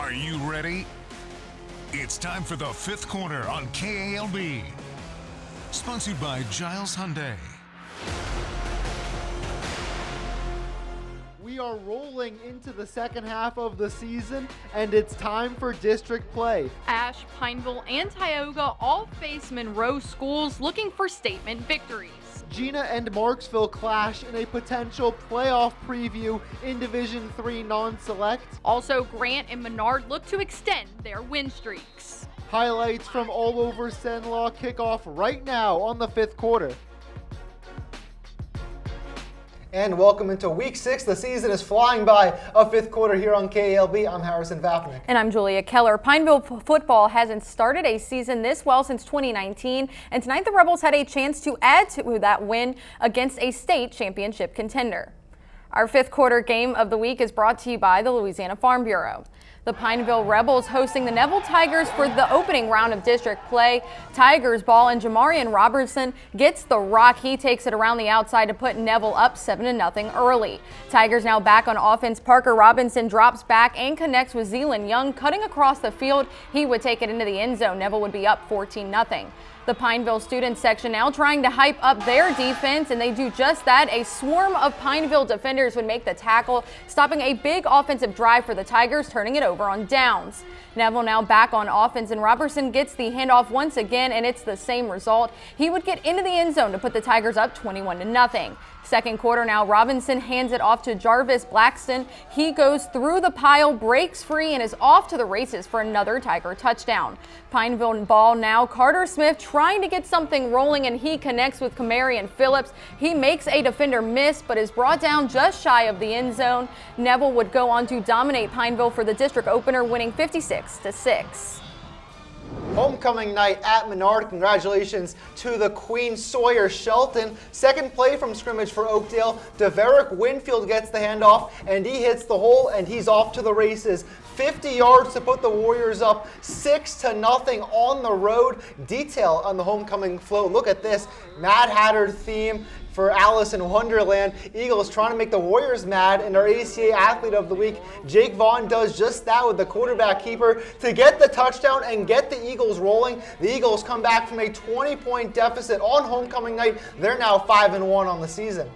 Are you ready? It's time for the fifth quarter on KALB. Sponsored by Giles Hyundai. We are rolling into the second half of the season, and it's time for district play. Ash, Pineville, and Tioga all face Monroe schools looking for statement victories. Gina and Marksville clash in a potential playoff preview in Division III non-select. Also, Grant and Menard look to extend their win streaks. Highlights from all over Cenla kick off right now on the fifth quarter. And welcome into week 6. The season is flying by. A fifth quarter here on KALB. I'm Harrison Vapnick. And I'm Julia Keller. Pineville football hasn't started a season this well since 2019. And tonight the Rebels had a chance to add to that win against a state championship contender. Our fifth quarter game of the week is brought to you by the Louisiana Farm Bureau. The Pineville Rebels hosting the Neville Tigers for the opening round of district play. Tigers ball and Jamarian Robertson gets the rock. He takes it around the outside to put Neville up 7-0 early. Tigers now back on offense. Parker Robinson drops back and connects with Zealand Young, cutting across the field. He would take it into the end zone. Neville would be up 14-0. The Pineville student section now trying to hype up their defense, and they do just that. A swarm of Pineville defenders would make the tackle, stopping a big offensive drive for the Tigers, turning it over on downs. Neville now back on offense, and Robertson gets the handoff once again, and it's the same result. He would get into the end zone to put the Tigers up 21-0. Second quarter now, Robinson hands it off to Jarvis Blackston. He goes through the pile, breaks free, and is off to the races for another Tiger touchdown. Pineville ball now. Carter Smith trying to get something rolling, and he connects with Camarian Phillips. He makes a defender miss, but is brought down just shy of the end zone. Neville would go on to dominate Pineville for the district opener, winning 56-6. Homecoming night at Menard. Congratulations to the Queen Sawyer Shelton. Second play from scrimmage for Oakdale. Deverick Winfield gets the handoff, and he hits the hole, and he's off to the races. 50 yards to put the Warriors up 6-0 on the road. Detail on the homecoming float. Look at this Mad Hatter theme for Alice in Wonderland. Eagles trying to make the Warriors mad, and our ACA Athlete of the Week, Jake Vaughn, does just that with the quarterback keeper to get the touchdown and get the Eagles rolling. The Eagles come back from a 20-point deficit on homecoming night. They're now 5-1 on the season.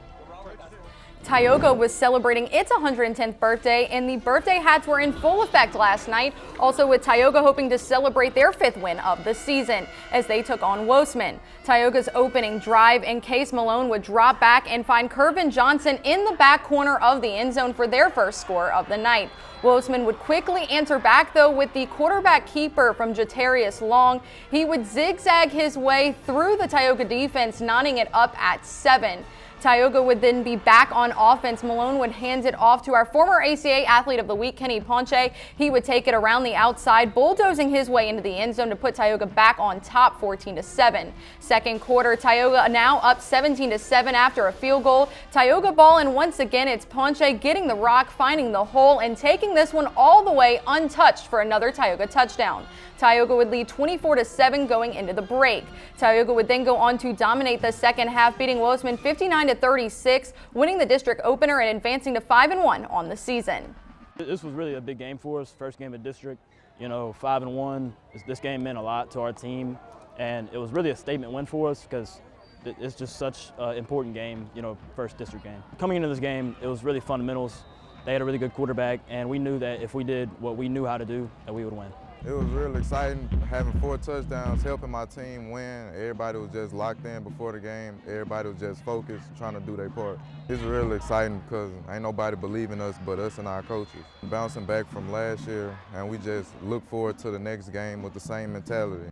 Tioga was celebrating its 110th birthday, and the birthday hats were in full effect last night. Also with Tioga hoping to celebrate their 5th win of the season as they took on Woseman. Tioga's opening drive, and Case Malone would drop back and find Kervin Johnson in the back corner of the end zone for their first score of the night. Woseman would quickly answer back, though, with the quarterback keeper from Jatarius Long. He would zigzag his way through the Tioga defense, knotting it up at 7. Tioga would then be back on offense. Malone would hand it off to our former ACA Athlete of the Week, Kenny Ponche. He would take it around the outside, bulldozing his way into the end zone to put Tioga back on top 14-7. Second quarter, Tioga now up 17-7 after a field goal. Tioga ball, and once again it's Ponche getting the rock, finding the hole, and taking this one all the way untouched for another Tioga touchdown. Tioga would lead 24-7 going into the break. Tioga would then go on to dominate the second half, beating Woseman 59-36, winning the district opener and advancing to 5-1 on the season. This was really a big game for us, first game of district. 5-1. This game meant a lot to our team, and it was really a statement win for us because it's just such an important game, first district game. Coming into this game, it was really fundamentals. They had a really good quarterback, and we knew that if we did what we knew how to do, that we would win. It was really exciting having 4 touchdowns, helping my team win. Everybody was just locked in before the game. Everybody was just focused, trying to do their part. It's really exciting because ain't nobody believing us but us and our coaches. Bouncing back from last year, and we just look forward to the next game with the same mentality.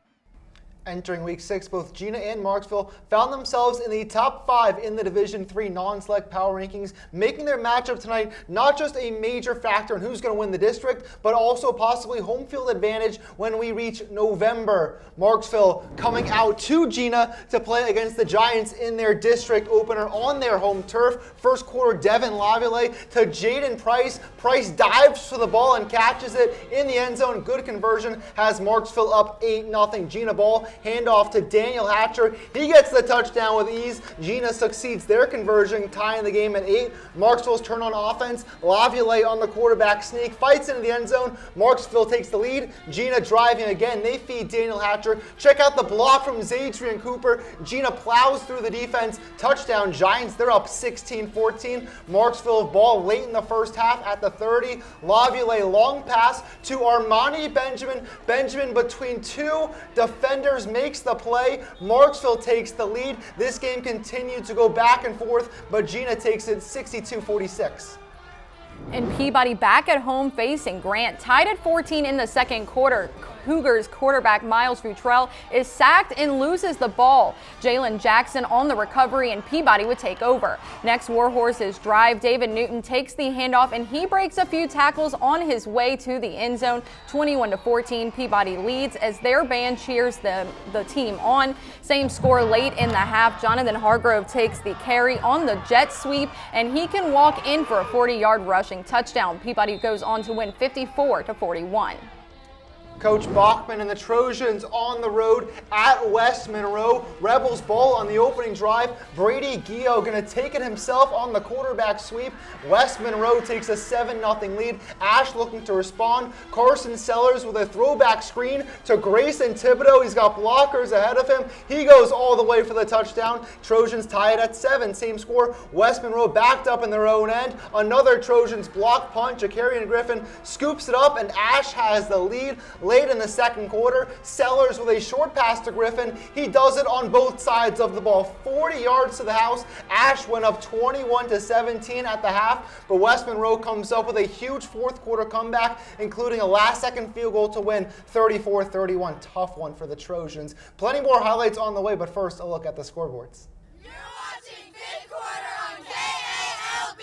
Entering week 6, both Gina and Marksville found themselves in the top 5 in the Division III non-select power rankings, making their matchup tonight not just a major factor in who's going to win the district, but also possibly home field advantage when we reach November. Marksville coming out to Gina to play against the Giants in their district opener on their home turf. First quarter, Devin Lavalley to Jaden Price. Price dives for the ball and catches it in the end zone. Good conversion has Marksville up 8-0. Gina ball handoff to Daniel Hatcher. He gets the touchdown with ease. Gina succeeds their conversion, tying the game at 8. Marksville's turn on offense. Laviolette on the quarterback sneak, fights into the end zone. Marksville takes the lead. Gina driving again. They feed Daniel Hatcher. Check out the block from Zadrian Cooper. Gina plows through the defense. Touchdown Giants. They're up 16-14. Marksville ball late in the first half at the 30. Laviolette long pass to Armani Benjamin. Benjamin between two defenders makes the play. Marksville takes the lead. This game continued to go back and forth, but Gina takes it 62-46. And Peabody back at home facing Grant. Tied at 14 in the second quarter. Cougars quarterback Miles Futrell is sacked and loses the ball. Jalen Jackson on the recovery and Peabody would take over. Next Warhorses drive, David Newton takes the handoff and he breaks a few tackles on his way to the end zone. 21-14, Peabody leads as their band cheers the team on. Same score late in the half. Jonathan Hargrove takes the carry on the jet sweep and he can walk in for a 40-yard rushing touchdown. Peabody goes on to win 54-41. Coach Bachman and the Trojans on the road at West Monroe. Rebels ball on the opening drive. Brady Gio going to take it himself on the quarterback sweep. West Monroe takes a 7-0 lead. Ash looking to respond. Carson Sellers with a throwback screen to Grayson Thibodeau. He's got blockers ahead of him. He goes all the way for the touchdown. Trojans tie it at 7. Same score. West Monroe backed up in their own end. Another Trojans block punt. Jakarian Griffin scoops it up and Ash has the lead. Late in the second quarter, Sellers with a short pass to Griffin. He does it on both sides of the ball. 40 yards to the house. Ash went up 21-17 at the half, but West Monroe comes up with a huge fourth quarter comeback, including a last-second field goal to win 34-31. Tough one for the Trojans. Plenty more highlights on the way, but first, a look at the scoreboards. You're watching Fifth Quarter on KALB.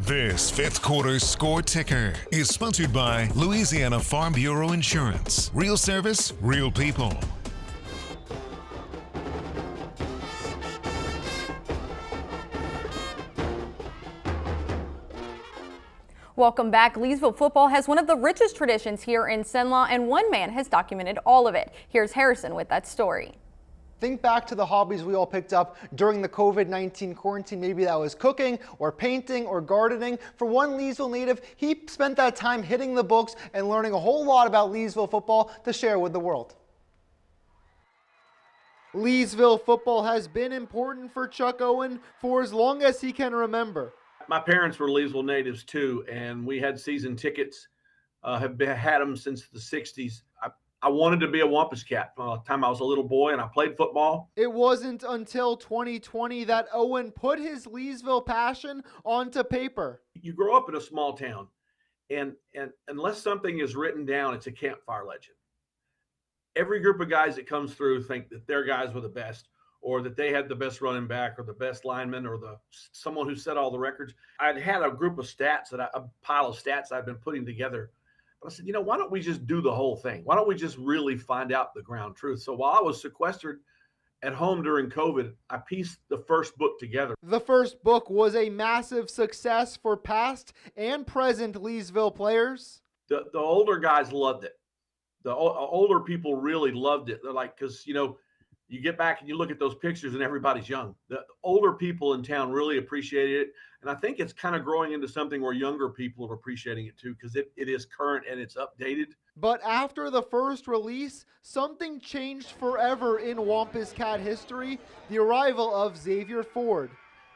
This fifth quarter score ticker is sponsored by Louisiana Farm Bureau Insurance. Real service, real people. Welcome back. Leesville football has one of the richest traditions here in Cenla, and one man has documented all of it. Here's Harrison with that story. Think back to the hobbies we all picked up during the COVID-19 quarantine. Maybe that was cooking or painting or gardening. For one Leesville native, he spent that time hitting the books and learning a whole lot about Leesville football to share with the world. Leesville football has been important for Chuck Owen for as long as he can remember. My parents were Leesville natives too, and we had season tickets, had them since the 60s. I wanted to be a Wampus Cat from the time I was a little boy, and I played football. It wasn't until 2020 that Owen put his Leesville passion onto paper. You grow up in a small town, and unless something is written down, it's a campfire legend. Every group of guys that comes through think that their guys were the best, or that they had the best running back, or the best lineman, or someone who set all the records. I'd had a group of stats, a pile of stats I'd been putting together. But I said, why don't we just do the whole thing? Why don't we just really find out the ground truth? So while I was sequestered at home during COVID, I pieced the first book together. The first book was a massive success for past and present Leesville players. The older guys loved it. The older people really loved it. They're like, because, you get back and you look at those pictures and everybody's young. The older people in town really appreciated it. And I think it's kind of growing into something where younger people are appreciating it too, because it is current and it's updated. But after the first release, something changed forever in Wampus Cat history, the arrival of Xavier Ford.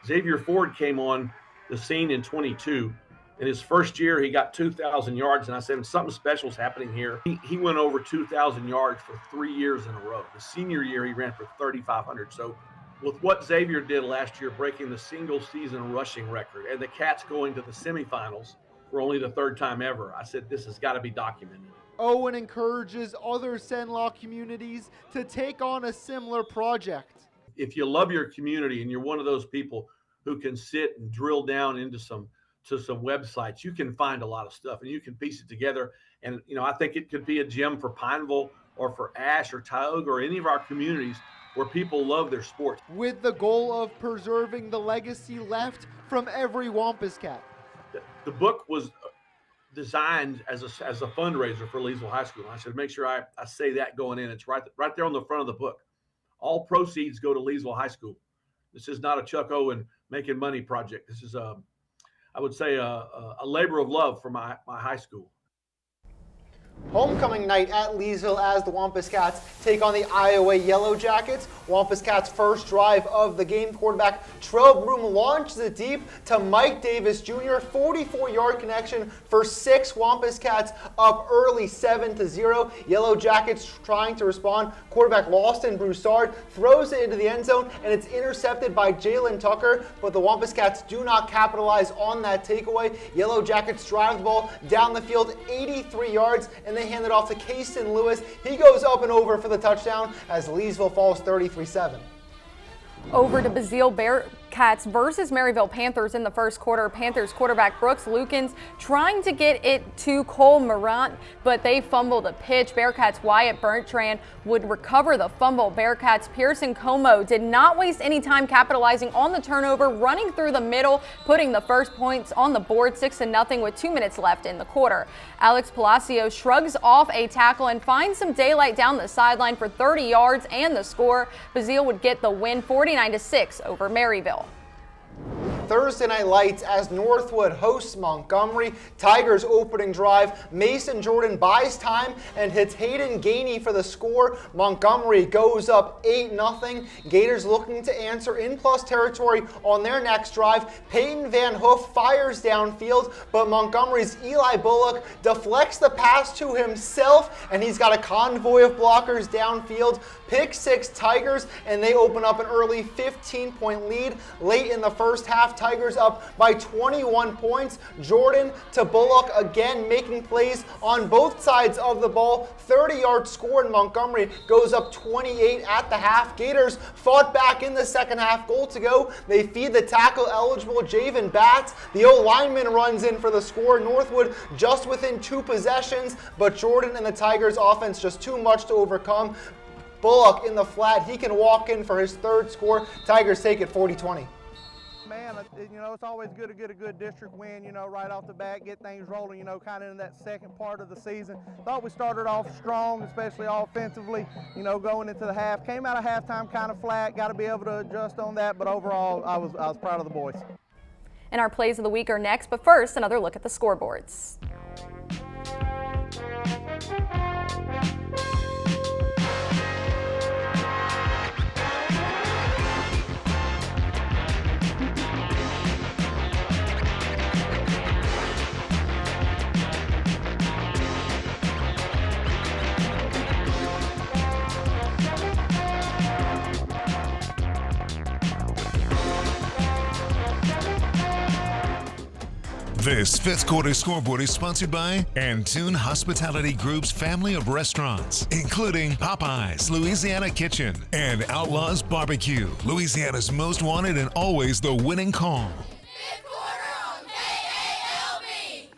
Xavier Ford came on the scene in 22. In his first year, he got 2,000 yards, and I said, something special is happening here. He went over 2,000 yards for 3 years in a row. The senior year, he ran for 3,500. So with what Xavier did last year, breaking the single-season rushing record, and the Cats going to the semifinals for only the third time ever, I said, this has got to be documented. Owen encourages other Cenla communities to take on a similar project. If you love your community and you're one of those people who can sit and drill down into some to some websites, you can find a lot of stuff and you can piece it together. And, I think it could be a gem for Pineville or for Ash or Tioga or any of our communities where people love their sports. With the goal of preserving the legacy left from every Wampus Cat. The book was designed as a fundraiser for Leesville High School. And I should make sure I say that going in. It's right there on the front of the book. All proceeds go to Leesville High School. This is not a Chuck Owen making money project. This is I would say a labor of love for my high school. Homecoming night at Leesville as the Wampus Cats take on the Iowa Yellow Jackets. Wampus Cats' first drive of the game. Quarterback Trub Room launches it deep to Mike Davis Jr. 44-yard connection for 6. Wampus Cats up early 7-0. Yellow Jackets trying to respond. Quarterback Lawson Broussard throws it into the end zone and it's intercepted by Jalen Tucker, but the Wampus Cats do not capitalize on that takeaway. Yellow Jackets drive the ball down the field 83 yards and they hand it off to Kason Lewis. He goes up and over for the touchdown as Leesville falls 33-7. Over to Basile Bearcats versus Maryville Panthers in the first quarter. Panthers quarterback Brooks Lukens trying to get it to Cole Morant, but they fumbled a pitch. Bearcats Wyatt Bertrand would recover the fumble. Bearcats Pearson Como did not waste any time capitalizing on the turnover, running through the middle, putting the first points on the board 6-0 with 2 minutes left in the quarter. Alex Palacio shrugs off a tackle and finds some daylight down the sideline for 30 yards and the score. Basile would get the win 49-6 over Maryville. Thursday night lights as Northwood hosts Montgomery. Tigers opening drive. Mason Jordan buys time and hits Hayden Gainey for the score. Montgomery goes up 8-0. Gators looking to answer in plus territory on their next drive. Peyton Van Hoof fires downfield, but Montgomery's Eli Bullock deflects the pass to himself, and he's got a convoy of blockers downfield. Pick 6 Tigers, and they open up an early 15-point lead. Late in the first half, Tigers up by 21 points. Jordan to Bullock again making plays on both sides of the ball. 30-yard score, and Montgomery goes up 28 at the half. Gators fought back in the second half. Goal to go. They feed the tackle-eligible Javen Batts. The O-lineman runs in for the score. Northwood just within 2 possessions, but Jordan and the Tigers offense just too much to overcome. Bullock in the flat. He can walk in for his 3rd score. Tigers take it 40-20. Man, it's always good to get a good district win, right off the bat, get things rolling, kind of in that second part of the season. Thought we started off strong, especially offensively, going into the half. Came out of halftime kind of flat, got to be able to adjust on that, but overall, I was proud of the boys. And our plays of the week are next, but first, another look at the scoreboards. This 5th quarter scoreboard is sponsored by Antune Hospitality Group's family of restaurants, including Popeyes, Louisiana Kitchen, and Outlaws Barbecue, Louisiana's most wanted and always the winning call. Fifth quarter on KALB.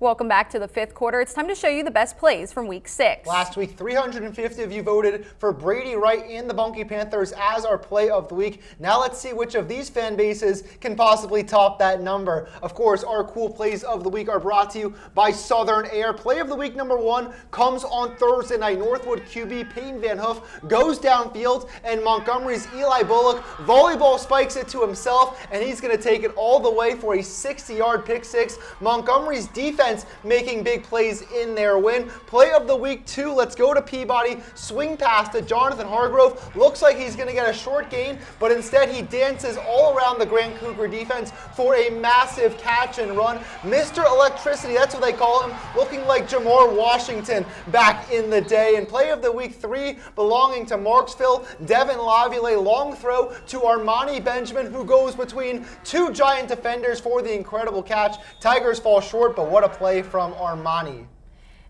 Welcome back to the 5th quarter. It's time to show you the best plays from week 6. Last week, 350 of you voted for Brady Wright and the Bunkie Panthers as our play of the week. Now let's see which of these fan bases can possibly top that number. Of course, our cool plays of the week are brought to you by Southern Air. Play of the week number 1 comes on Thursday night. Northwood QB Peyton Van Hoof goes downfield, and Montgomery's Eli Bullock volleyball spikes it to himself, and he's going to take it all the way for a 60-yard pick 6. Montgomery's defense making big plays in their win. Play of the week 2, let's go to Peabody. Swing pass to Jonathan Hargrove. Looks like he's going to get a short gain, but instead he dances all around the Grand Cougar defense for a massive catch and run. Mr. Electricity, that's what they call him, looking like Jamar Washington back in the day. And play of the week 3 belonging to Marksville, Devin Lavulais, long throw to Armani Benjamin, who goes between 2 giant defenders for the incredible catch. Tigers fall short, but what a play from Armani.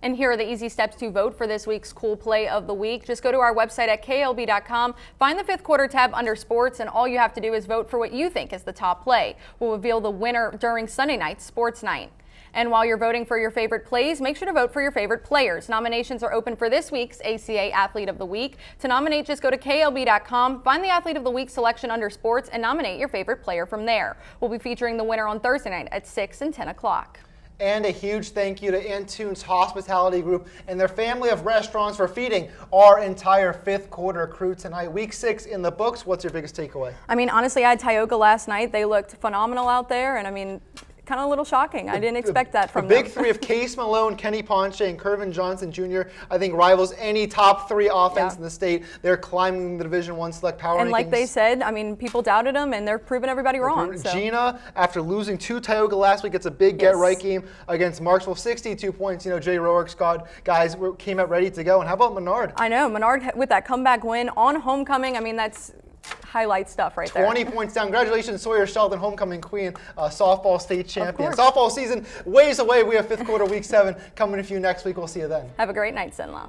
And here are the easy steps to vote for this week's Cool Play of the Week. Just go to our website at KALB.com, find the fifth quarter tab under sports, and all you have to do is vote for what you think is the top play. We'll reveal the winner during Sunday night's sports night. And while you're voting for your favorite plays, make sure to vote for your favorite players. Nominations are open for this week's ACA Athlete of the Week. To nominate, just go to KALB.com, find the Athlete of the Week selection under sports, and nominate your favorite player from there. We'll be featuring the winner on Thursday night at 6 and 10 o'clock. And a huge thank you to Antunes Hospitality Group and their family of restaurants for feeding our entire fifth quarter crew tonight. Week 6 in the books. What's your biggest takeaway? I mean, honestly, I had Tioga last night. They looked phenomenal out there, and I mean, kind of a little shocking. I didn't expect that from them. The big three of Case Malone, Kenny Ponche, and Kervin Johnson Jr. I think rivals any top 3 offense in the state. They're climbing the Division I select power rankings. And like they said, I mean, people doudted them, and they're proving everybody wrong. So. Gina, after losing to Tioga last week, it's a big get-right game against Marksville. 62 points. You know, Jay Rourke's guys came out ready to go. And how about Menard? I know. Menard with that comeback win on homecoming. I mean, that's highlight stuff right there. 20 points down. Congratulations, Sawyer Sheldon, homecoming queen, softball state champion. Softball season ways away. We have fifth quarter, week 7 coming to you next week. We'll see you then. Have a great night, Cenla.